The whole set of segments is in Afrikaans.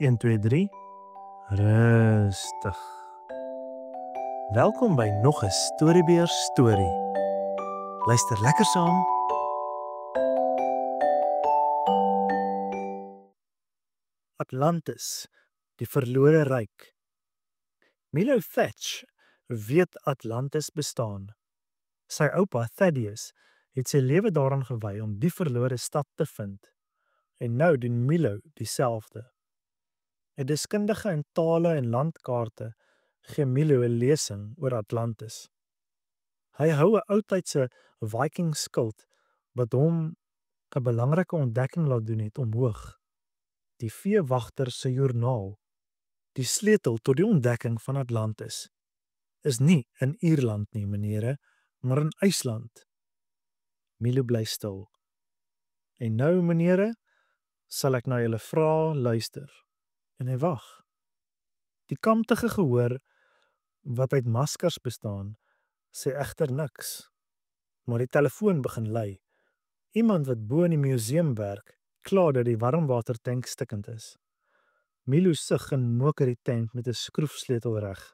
1, 2, 3. Rustig. Welkom by nog 'n Storybeer storie. Luister lekker saam. Atlantis, die verlore ryk. Milo Thatch weet Atlantis bestaan. Sy oupa Thaddeus het sy lewe daaraan gewy om die verlore stad te vind. En nou doen Milo dieselfde. 'n Deskundige in tale en landkaarte gee Milo 'n lesing oor Atlantis. Hy hou 'n oudtydse Viking skild wat hom 'n belangrike ontdekking laat doen het omhoog. Die veewagter se joernaal. Die sleutel tot die ontdekking van Atlantis is nie in Ierland nie, menere, maar in IJsland. Milo bly stil. En nou, menere, sal ek na julle vrae luister. En hy wag. Die kamptige gehoor wat uit maskers bestaan, sê egter niks. Maar die telefoon begin lui. Iemand wat bo in die museum werk, kla dat die warmwatertank stikkend is. Milo sug en moker die tank met 'n skroefsleutel reg.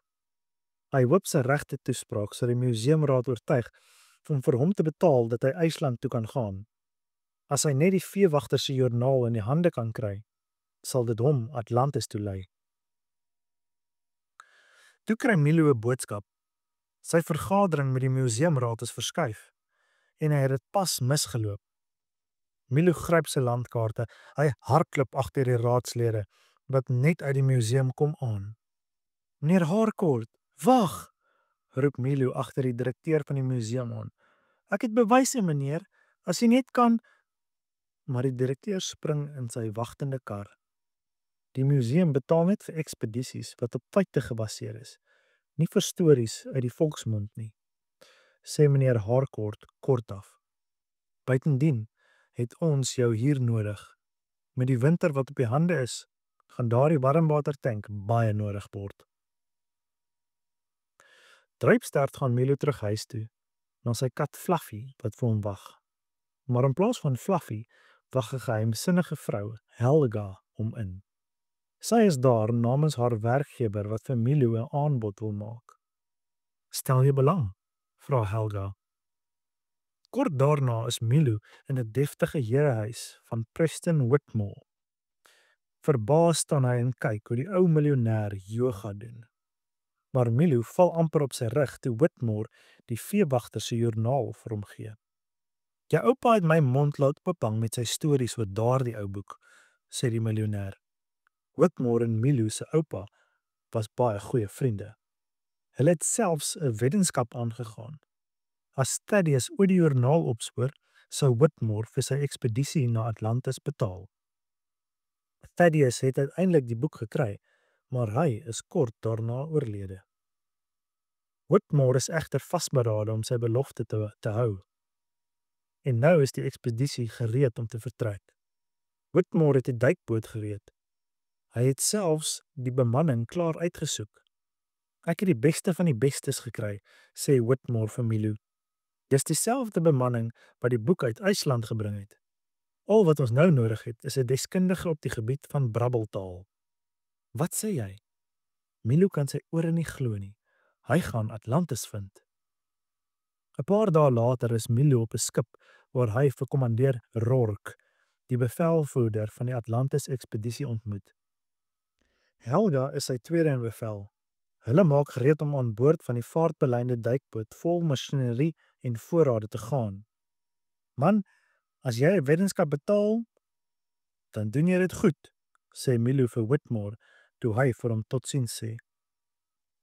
Hy hoop sy regte toespraak sal die museumraad oortuig om vir hom te betaal dat hy IJsland toe kan gaan. As hy net die veewagter se joernaal in die hande kan kry, sal dit hom Atlantis toe lei. Toe kry Milo 'n boodskap. Sy vergadering met die museumraad is verskuif en hy het dit pas misgeloop. Milo gryp sy landkaarte. Hy hardloop agter die raadslede wat net uit die museum kom aan. "Meneer Harcourt, wag!" roep Milo agter die direkteur van die museum aan. "Ek het bewyse, meneer, as jy net kan." Maar die direkteur spring in sy wagtende kar. Die museum betaal net vir ekspedisies wat op feite gebaseer is, nie vir stories uit die volksmond nie, sê meneer Harcourt kortaf. Buitendien het ons jou hier nodig. Met die winter wat op die hande is, gaan daardie warmwatertank baie nodig word. Druipstert gaan Milo terug huis toe, na sy kat Fluffy wat vir hom wag. Maar in plaas van Fluffy, wag 'n geheimsinnige vrou, Helga, hom in. Sy is daar namens haar werkgewer wat vir Milo 'n aanbod wil maak. "Stel jy belang?" vra Helga. Kort daarna is Milo in 'n deftige herehuis van Preston Whitmore. Verbaas staan hy en kyk hoe die ou miljonair yoga doen. Maar Milo val amper op sy rug toe Whitmore die veewagter se joernaal vir hom gee. "Jou oupa het my mond laat oophang met sy stories oor daardie ou boek," sê die miljonair. Whitmore en Milo se oupa was baie goeie vriende. Hulle het selfs 'n weddenskap aangegaan. As Thaddeus ooit die joernaal opspoor, sou Whitmore vir sy ekspedisie na Atlantis betaal. Thaddeus het uiteindelik die boek gekry, maar hy is kort daarna oorlede. Whitmore is egter vasberade om sy belofte te hou. En nou is die ekspedisie gereed om te vertrek. Whitmore het die duikboot gereed. Hy het selfs die bemanning klaar uitgesoek. "Ek het die beste van die bestes gekry," sê Whitmore vir Milo. "Dis dieselfde bemanning wat die boek uit IJsland gebring het. Al wat ons nou nodig het, is 'n deskundige op die gebied van brabbeltaal." "Wat sê jy?" Milo kan sy ore nie glo nie. Hy gaan Atlantis vind. 'n Paar dae later is Milo op 'n skip waar hy vir kommandeer Rourke, die bevelvoerder van die Atlantis-ekspedisie ontmoet. Helga is sy tweede in bevel. Hulle maak gereed om aan boord van die vaartbeleide duikboot vol masjinerie en voorrade te gaan. "Man, as jy 'n weddenskap betaal, dan doen jy dit goed," sê Milo vir Whitmore toe hy vir hom totsiens sê.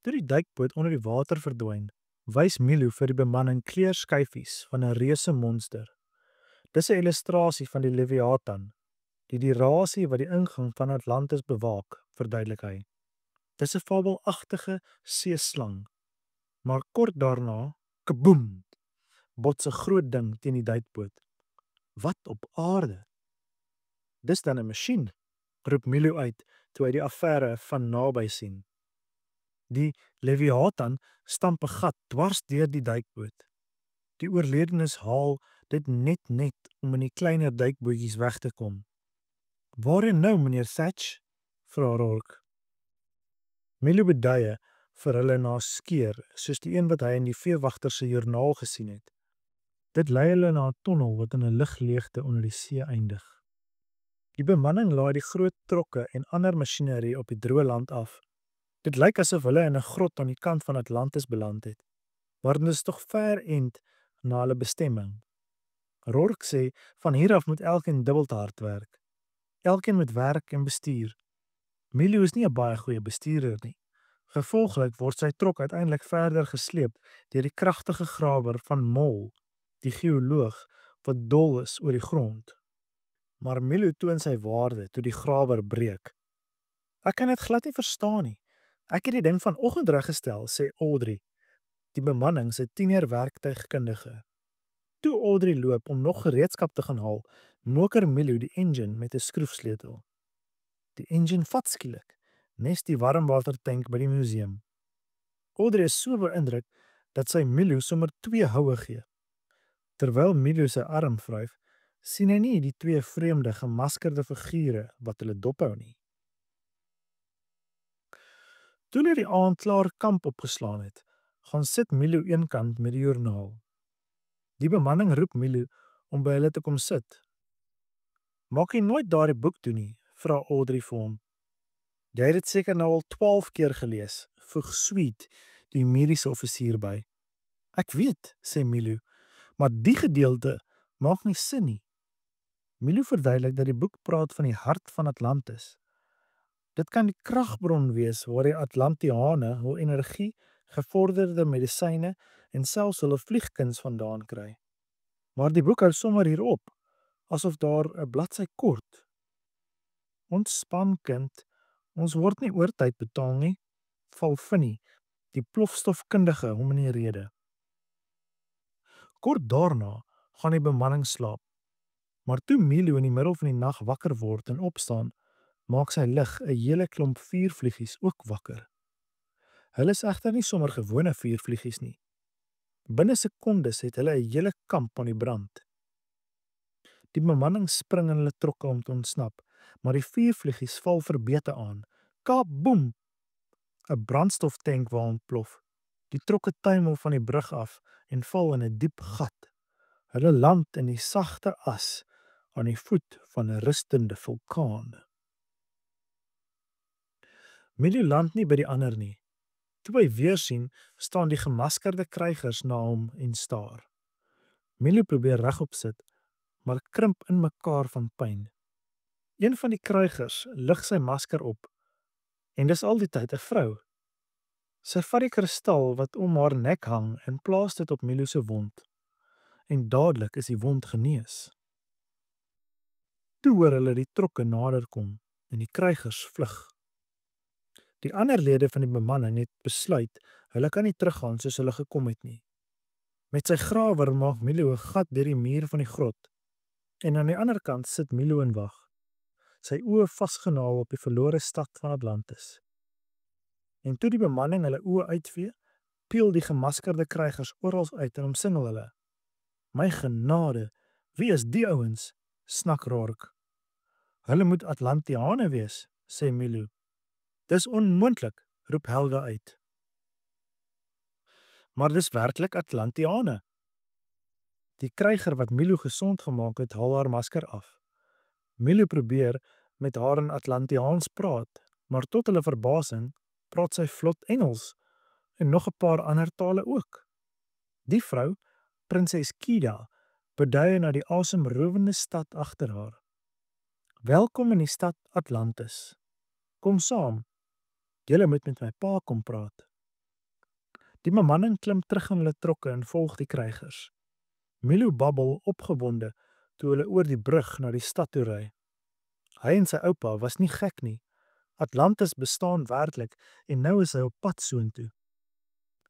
Toe die duikboot onder die water verdwyn, wys Milo vir die bemanning kleurskyfies van 'n reuse monster. Dis 'n illustrasie van die Leviathan, die rasie wat die ingang van Atlantis bewaak, verduidelik hy. Dis 'n fabelagtige seeslang. Maar kort daarna, kaboom, bots 'n groot ding teen die duikboot. "Wat op aarde? Dis dan 'n masjien," roep Milo uit toe hy die affære van naby sien. Die Leviathan stamp 'n gat dwars deur die duikboot. Die oorledenes haal dit net om in die kleiner duikbootjies weg te kom. "Waarheen nou, meneer Thatch?" vra Rourke. Milo beduie vir hulle na skeer, soos die een wat hy in die veewagter se joernaal gesien het. Dit lei hulle na 'n tonnel wat in 'n ligleegte onder die see eindig. Die bemanning laai die groot trokke en ander masjinerie op die droë land af. Dit lyk asof hulle in 'n grot aan die kant van Atlantis beland het, maar dit is tog ver end na hulle bestemming. Rourke sê van hier af moet elkeen dubbel te hard werk. Elkeen moet werk en bestuur. Milo is nie 'n baie goeie bestuurder nie. Gevolglik word sy trok uiteindelik verder gesleep deur die kragtige grawer van Mol, die geoloog wat dol is oor die grond. Maar Milo toon sy waarde toe die grawer breek. Ek kan dit glad nie verstaan nie. Ek het die ding vanoggend reggestel, sê Audrey, die bemanning se tiener werktuigkundige. Toe Audrey loop om nog gereedskap te gaan haal, moker Milo die engine met 'n skroefsleutel. Die engine vat skielik, nes die warmwatertank by die museum. Audrey is so beïndruk dat sy Milo sommer 2 houe gee. Terwyl Milo sy arm vryf, sien hy nie die 2 vreemde gemaskerde figure wat hulle dophou nie. Toe hulle die aand klaar kamp opgeslaan het, gaan sit Milo eenkant met die joernaal. Die bemanning roep Milo om by hulle te kom sit. Maak jy nooit daardie boek toe nie, vra Audrey vir hom. Jy het dit seker nou al 12 keer gelees, voeg Sweet, die mediese offisier by. Ek weet, sê Milo, maar die gedeelte maak nie sin nie. Milo verduidelik dat die boek praat van die hart van Atlantis. Dit kan die kragbron wees waar die Atlantiane hul energie, gevorderde medisyne en selfs hulle vliegkuns vandaan kry. Maar die boek hou sommer hier op, asof daar 'n bladsy kort. Ontspan kind, ons word nie oortyd betaal nie, val Finnie, die plofstofkundige hom in die rede. Kort daarna gaan die bemanning slaap, maar toe Milo in die middel van die nag wakker word en opstaan, maak sy lig 'n hele klomp vuurvliegies ook wakker. Hulle is egter nie sommer gewone vuurvliegies nie. Binne sekondes het hulle 'n hele kamp aan die brand. Die bemanning spring in hulle trokke om te ontsnap, maar die vuurvliegies val verbeete aan. Kaboom! 'n Brandstoftank waar ontplof. Die trokke tuimel van die brug af en val in 'n diep gat. Hulle land in die sagte as aan die voet van 'n rustende vulkaan. Milo land nie by die ander nie. Toe hy weer sien, staan die gemaskerde krygers na hom en staar. Milo probeer regop sit, maar krimp in mekaar van pyn. Een van die krygers lig sy masker op, en dis al die tyd 'n vrou. Sy vat die kristal wat om haar nek hang en plaas dit op Milo se wond. En dadelik is die wond genees. Toe hoor hulle die trokke nader kom en die krygers vlug. Die ander lede van die bemanning het besluit hulle kan nie teruggaan soos hulle gekom het nie. Met sy grawer maak Milo 'n gat deur die muur van die grot. En aan die ander kant sit Milo in wag, sy oë vasgenaal op die verlore stad van Atlantis. En toe die bemanning hulle oë uitvee, peel die gemaskerde krygers oral uit en omsingel hulle. My genade, wie is die ouens? Snak Rourke. Hulle moet Atlantiane wees, sê Milo. Dis onmoontlik, roep Helga uit. Maar dis werklik Atlantiane. Die kryger wat Milo gesond gemaak het, haal haar masker af. Milo probeer met haar in Atlantiaans praat, maar tot hulle verbasing praat sy vlot Engels en nog 'n paar ander tale ook. Die vrou, Prinses Kida, beduie na die asemrowende stad agter haar. Welkom in die stad Atlantis. Kom saam. Julle moet met my pa kom praat. Die bemanning klim terug in hulle trokke en volg die krygers. Milo babbel opgewonde toe hulle oor die brug na die stad toe ry. Hy en sy oupa was nie gek nie. Atlantis bestaan werklik en nou is hy op pad soontoe.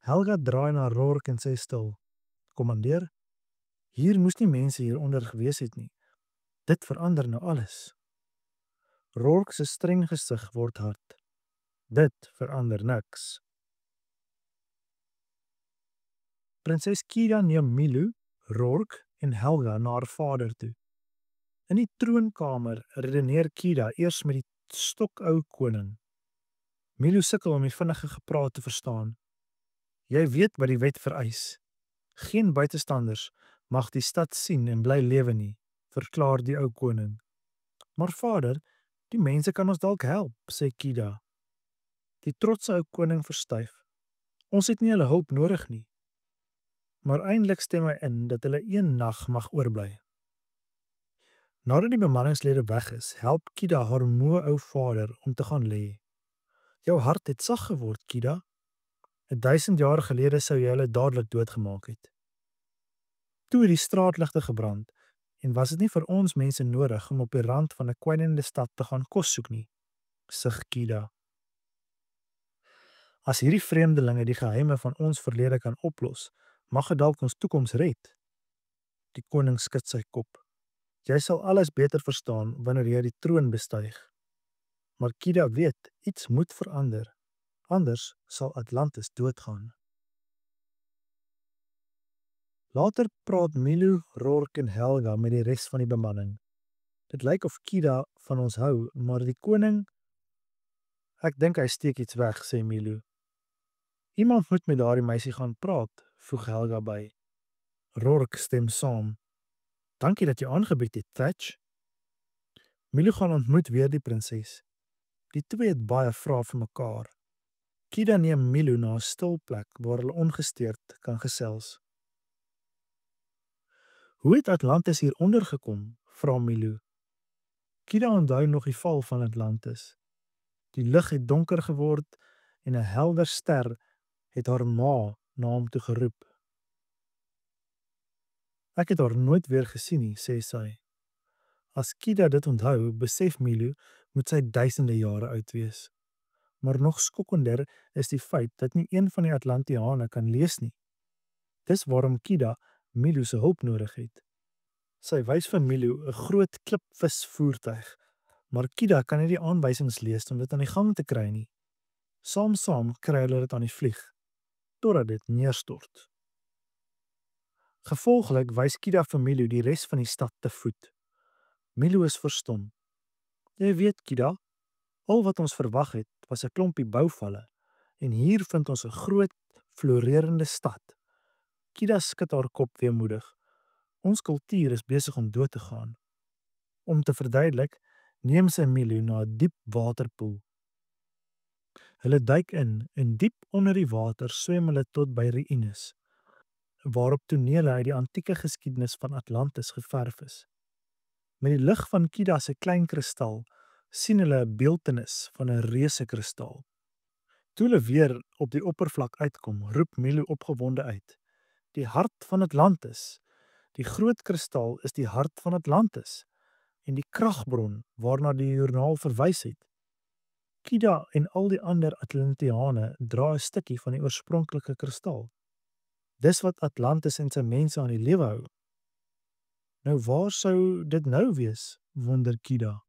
Helga draai na Rourke en sê stil: "Kommandeer, hier moes nie mense hieronder gewees het nie. Dit verander nou alles." Rourke se streng gesig word hard. Dit verander niks. Prinses Kida neem Milo, Rourke en Helga na haar vader toe. In die troonkamer redeneer Kida eers met die stokou koning. Milo sukkel om die vinnige gepraat te verstaan. Jy weet wat die wet vereis. Geen buitestanders mag die stad sien en bly lewe nie, verklaar die ou koning. Maar vader, die mense kan ons dalk help, sê Kida. Die trotse ou koning verstyf. Ons het nie hulle hulp nodig nie. Maar eintlik stem hy in dat hulle een nag mag oorbly. Nadat die bemanningslede weg is, help Kida haar moe ou vader om te gaan lê. Jou hart het sag geword, Kida. 1000 jaar gelede sou jy hulle dadelik doodgemaak het. Toe het die straatligte gebrand en was dit nie vir ons mense nodig om op die rand van 'n kwynende stad te gaan kos soek nie, sug Kida. As hierdie vreemdelinge die geheime van ons verlede kan oplos, mag dit dalk ons toekoms red. Die koning skud sy kop. Jy sal alles beter verstaan wanneer jy die troon bestyg. Maar Kida weet, iets moet verander. Anders sal Atlantis doodgaan. Later praat Milo, Rourke en Helga met die res van die bemanning. Dit lyk of Kida van ons hou, maar die koning... Ek dink hy steek iets weg, sê Milo. Iemand moet met daardie meisie gaan praat, voeg Helga by. Rourke stem saam. Dankie dat jy aangebied het, Thatch. Milo gaan ontmoet weer die prinses. Die twee het baie vrae vir mekaar. Kida neem Milo na 'n stil plek waar hulle ongesteerd kan gesels. Hoe het Atlantis hier onder gekom? Vra Milo. Kida onthou nog die val van Atlantis. Die lug het donker geword en 'n helder ster het haar ma na hom toe geroep. Ek het haar nooit weer gesien nie, sê sy. As Kida dit onthou, besef Milo moet sy duisende jare oud wees. Maar nog skokkender is die feit dat nie een van die Atlantiane kan lees nie. Dis waarom Kida Milo se hulp nodig het. Sy wys vir Milo 'n groot klipvisvoertuig, maar Kida kan nie die aanwysings lees om dit aan die gang te kry nie. Saam kry hulle dit aan die vlieg, totdat dit neerstort. Gevolglik wys Kida vir Milo die res van die stad te voet. Milo is verstom. Jy weet, Kida, al wat ons verwag het, was 'n klompie bouvalle, en hier vind ons 'n groot, florerende stad. Kida skud haar kop weemoedig. Ons kultuur is besig om dood te gaan. Om te verduidelik, neem sy Milo na 'n diep waterpoel. Hulle duik in en diep onder die water swem hulle tot by ruïnes, waarop tonele uit die antieke geskiedenis van Atlantis geverf is. Met die lig van Kida se klein kristal sien hulle 'n beeltenis van 'n reuse kristal. Toe hulle weer op die oppervlak uitkom, roep Milo opgewonde uit. Die hart van Atlantis. Die groot kristal is die hart van Atlantis en die kragbron waarna die joernaal verwys het. Kida en al die ander Atlantiane dra 'n stukkie van die oorspronklike kristal. Dis wat Atlantis en sy mense aan die lewe hou. Nou waar sou dit nou wees, wonder Kida.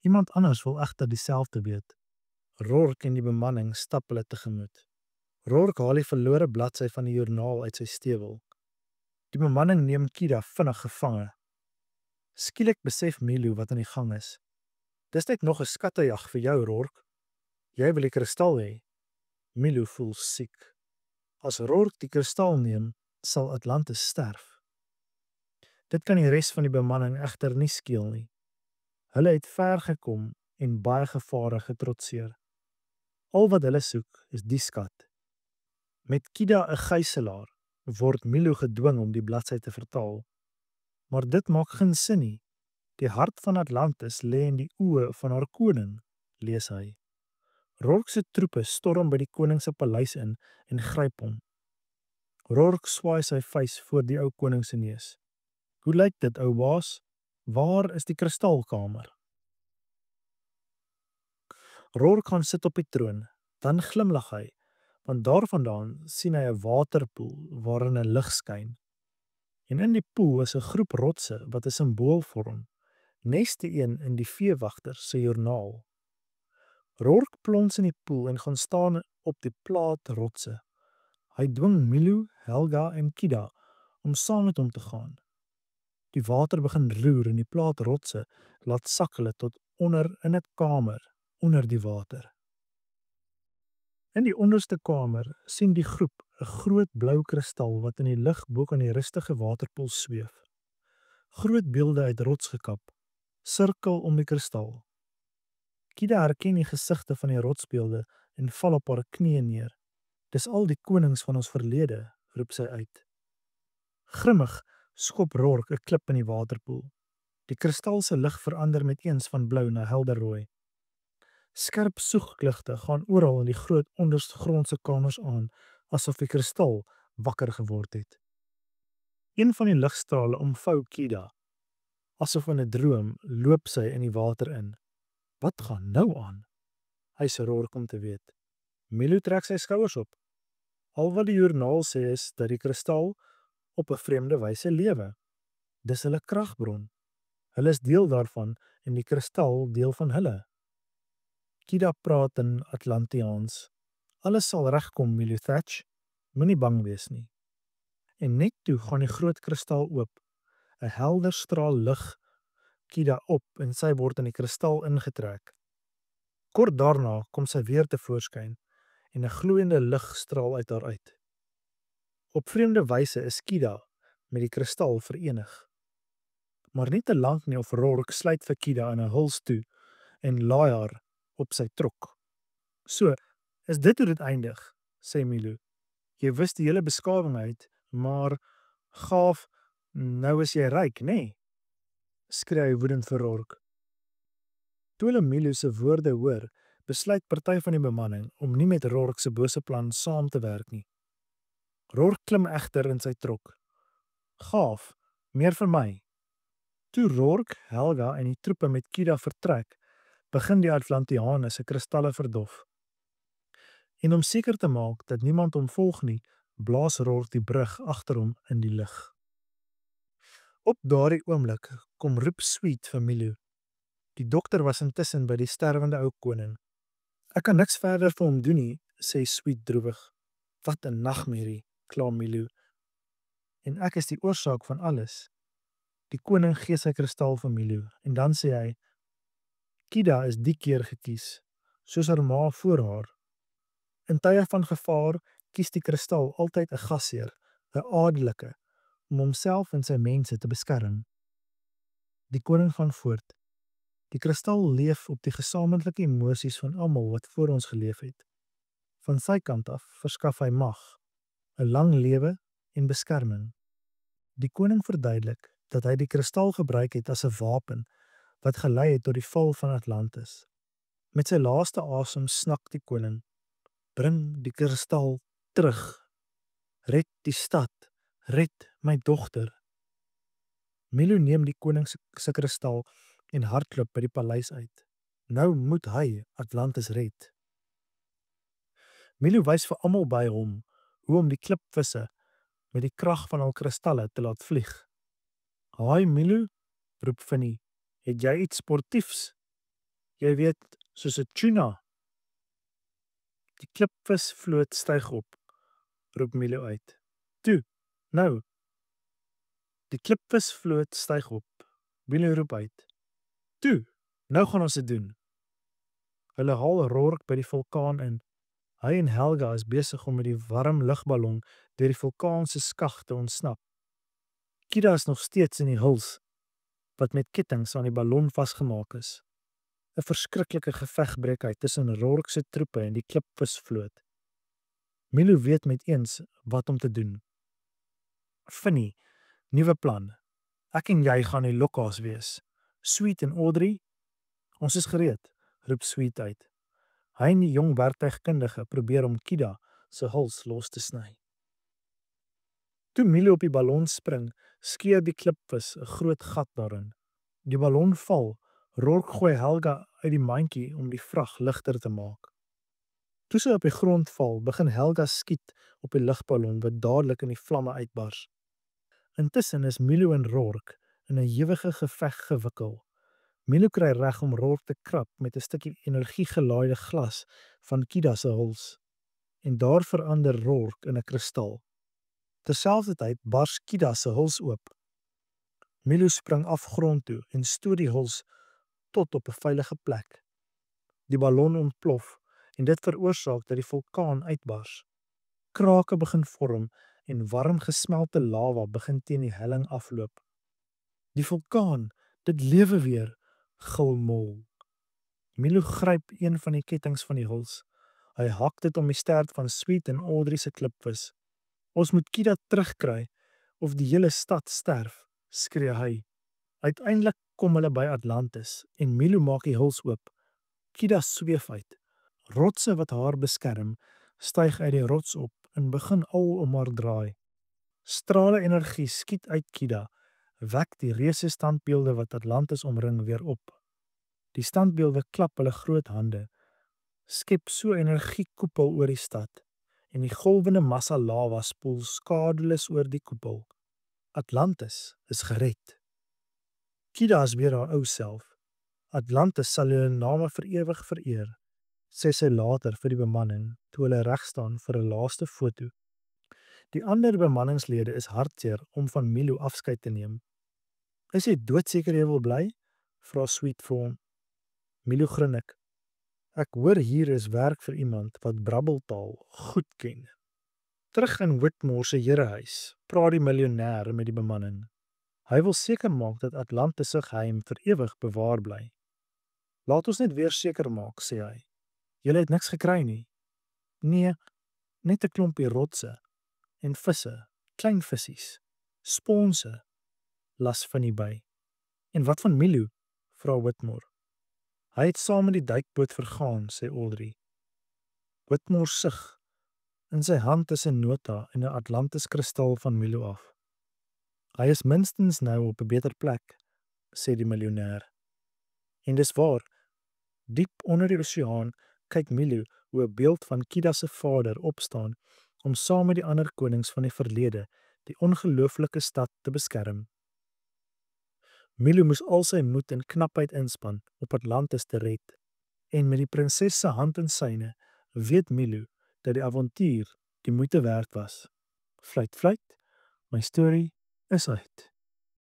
Iemand anders wil egter dieselfde weet. Rourke en die bemanning stap hulle tegemoet. Rourke haal die verlore bladsy van die joernaal uit sy stewel. Die bemanning neem Kida vinnig gevange. Skielik besef Milo wat aan die gang is. Dis net nog 'n skattejag vir jou, Rourke. Jy wil die kristal hê. Milo voel siek. As Rourke die kristal neem, sal Atlantis sterf. Dit kan die res van die bemanning egter nie skeel nie. Hulle het ver gekom en baie gevare getrotseer. Al wat hulle soek is die skat. Met Kida 'n gijslaer word Milo gedwing om die bladsy te vertaal. Maar dit maak geen sin nie. Die hart van Atlantis lê in die oë van haar koning, lees hy. Rourke se troepe storm by die koning se paleis in en gryp hom. Rourke swaai sy vuis voor die ou koning se neus. Hoe lyk dit, ou baas? Waar is die kristalkamer? Rourke gaan sit op die troon, dan glimlag hy, want daarvandaan sien hy 'n waterpoel waarin 'n lig skyn. En in die poel is 'n groep rotse wat 'n simbool vorm, nes die een in die veewagter se joernaal. Rourke plons in die poel en gaan staan op die plaat rotse. Hy dwing Milo, Helga en Kida om saam met hom te gaan. Die water begin roer en die plaat rotse laat sak hulle tot onder in 'n kamer onder die water. In die onderste kamer sien die groep 'n groot blou kristal wat in die lug bo kan die rustige waterpoel sweef. Groot beelde uit rots gekap, sirkel om die kristal. Kida herken die gesigte van die rotsbeelde en val op haar knieë neer. Dis al die konings van ons verlede, roep sy uit. Grimmig skop Rourke 'n klip in die waterpoel. Die kristal se lig verander met eens van blou na helder rooi. Skerp soegligte gaan oral in die groot ondergrondse kamers aan, asof die kristal wakker geword het. Een van die ligstrale omvou Kida. Asof in 'n droom loop sy in die water in. Wat gaan nou aan? Hy se Rourke om te weet. Milo trek sy skouers op. Al wat die joernaal sê is dat die kristal op 'n vreemde wyse lewe. Dis hulle kragbron. Hulle is deel daarvan en die kristal deel van hulle. Kida praat in Atlantiaans. Alles sal regkom, Milo Thatch. Moenie bang wees nie. En net toe gaan die groot kristal oop. 'n Helder straal lig Kida op en sy word in die kristal ingetrek. Kort daarna kom sy weer tevoorskyn en 'n gloeiende lig straal uit haar uit. Op vreemde wyse is Kida met die kristal verenig. Maar nie te lank nie of Rourke sluit vir Kida in 'n huls toe en laai haar op sy trok. So, is dit hoe dit eindig, sê Milo. Jy wis die hele beskawing uit, maar gaaf, nou is jy ryk, nê? Nee? Skree hy woedend vir Rourke. Toe hulle Milo se woorde hoor, besluit party van die bemanning om nie met Rourke se bose plan saam te werk nie. Rourke klim egter in sy trok. Gaaf, meer vir my. Toe Rourke, Helga en die troepe met Kida vertrek, begin die Atlantiane se kristalle verdof. En om seker te maak dat niemand hom volg nie, blaas Rourke die brug agter hom in die lug. Op daardie oomblik kom roep Sweet vir Milo. Die dokter was intussen by die sterwende ou koning. Ek kan niks verder vir hom doen nie, sê Sweet droewig. Wat 'n nagmerrie, kla Milo. En ek is die oorsaak van alles. Die koning gee sy kristal vir Milo en dan sê hy: Kida is die keer gekies, soos haar ma voor haar. In tye van gevaar kies die kristal altyd 'n gasheer, 'n adelike, om homself en sy mense te beskerm. Die koning gaan voort. Die kristal leef op die gesamentlike emosies van almal wat voor ons geleef het. Van sy kant af verskaf hy mag, 'n lang lewe en beskerming. Die koning verduidelik dat hy die kristal gebruik het as 'n wapen wat gelei het tot die val van Atlantis. Met sy laaste asem snak die koning: Bring die kristal terug. Red die stad. Red my dogter. Milo neem die koning se kristal en hardloop by die paleis uit. Nou moet hy Atlantis red. Milo wys vir almal by hom hoe om die klipvisse met die krag van hul kristalle te laat vlieg. Haai Milo, roep Finnie, het jy iets sportiefs? Jy weet, soos 'n tuna. Die klipvis vloot styg op, roep Milo uit. Toe, nou. Die klipvis vloot styg op. Milo roep uit. Toe, nou gaan ons dit doen. Hulle haal Rourke by die vulkaan in. Hy en Helga is besig om met die warm lugballon deur die vulkaan se skag te ontsnap. Kida is nog steeds in die huls, wat met kettinge aan die ballon vasgemaak is. 'n Verskriklike geveg breek uit tussen Rourke se troepe en die klipvisvloot. Milo weet met eens wat om te doen. Finnie, nuwe plan. Ek en jy gaan die lokka's wees. Sweet en Audrey, ons is gereed, roep Sweet uit. Hy en die jong werktuigkundige probeer om Kida se huls los te sny. Toe Milo op die ballon spring, skeur die klipvis 'n groot gat daarin. Die ballon val. Rourke gooi Helga uit die mandjie om die vrag ligter te maak. Toe sy op die grond val, begin Helga skiet op die lugballon wat dadelik in die vlamme uitbars. Intussen is Milo en Rourke in 'n ewige geveg gewikkel. Milo kry reg om Rourke te krap met 'n stukkie energiegelaaide glas van Kida se huls. En daar verander Rourke in 'n kristal. Terselfdertyd bars Kida se huls oop. Milo spring af grond toe en stoot die huls tot op 'n veilige plek. Die ballon ontplof en dit veroorsaak dat die vulkaan uitbars. Krake begin vorm en warm gesmelte lava begin teen die helling afloop. Die vulkaan, dit lewe weer, gil Mol. Milo gryp een van die kettinge van die huls. Hy hak dit om die stert van Sweet en Audrey se klipvis. Ons moet Kida terugkry of die hele stad sterf, skree hy. Uiteindelik kom hulle by Atlantis en Milo maak die huls oop. Kida sweef uit. Rotse wat haar beskerm, styg uit die rots op en begin al om haar draai. Strale energie skiet uit Kida, wek die reuse standbeelde wat Atlantis omring weer op. Die standbeelde klap hulle groot hande, skep so energiekoepel oor die stad en die golwende massa lava spoel skadeloos oor die koepel. Atlantis is gered. Kida is weer haar ou self. Atlantis sal hulle name vir ewig vereer, sê sy later vir die bemanning toe hulle reg staan vir 'n laaste foto. Die ander bemanningslede is hartseer om van Milo afskeid te neem. Is jy doodseker jy wil bly? Vra Sweet vir hom. Milo grinnik. Ek hoor hier is werk vir iemand wat brabbeltaal goed ken. Terug in Whitmore se herehuis, praat die miljonair met die bemanning. Hy wil seker maak dat Atlantis se geheim vir ewig bewaar bly. Laat ons net weer seker maak, sê hy. Julle het niks gekry nie. Nee, net 'n klompie rotse en visse, klein vissies, sponse, las van die by. En wat van Milo? Vra Whitmore. Hy het saam met die duikboot vergaan, sê Audrey. Whitmore sug. In sy hand is 'n nota en 'n Atlantis kristal van Milo af. Hy is minstens nou op 'n beter plek, sê die miljonair. En dis waar, diep onder die oseaan kyk Milo hoe 'n beeld van Kida se vader opstaan om saam met die ander konings van die verlede die ongelooflike stad te beskerm. Milo moes al sy moed en knapheid inspann op Atlantis te red, en met die prinses se hand in syne, weet Milo dat die avontuur die moeite werd was. Fluit, fluit, my storie is uit.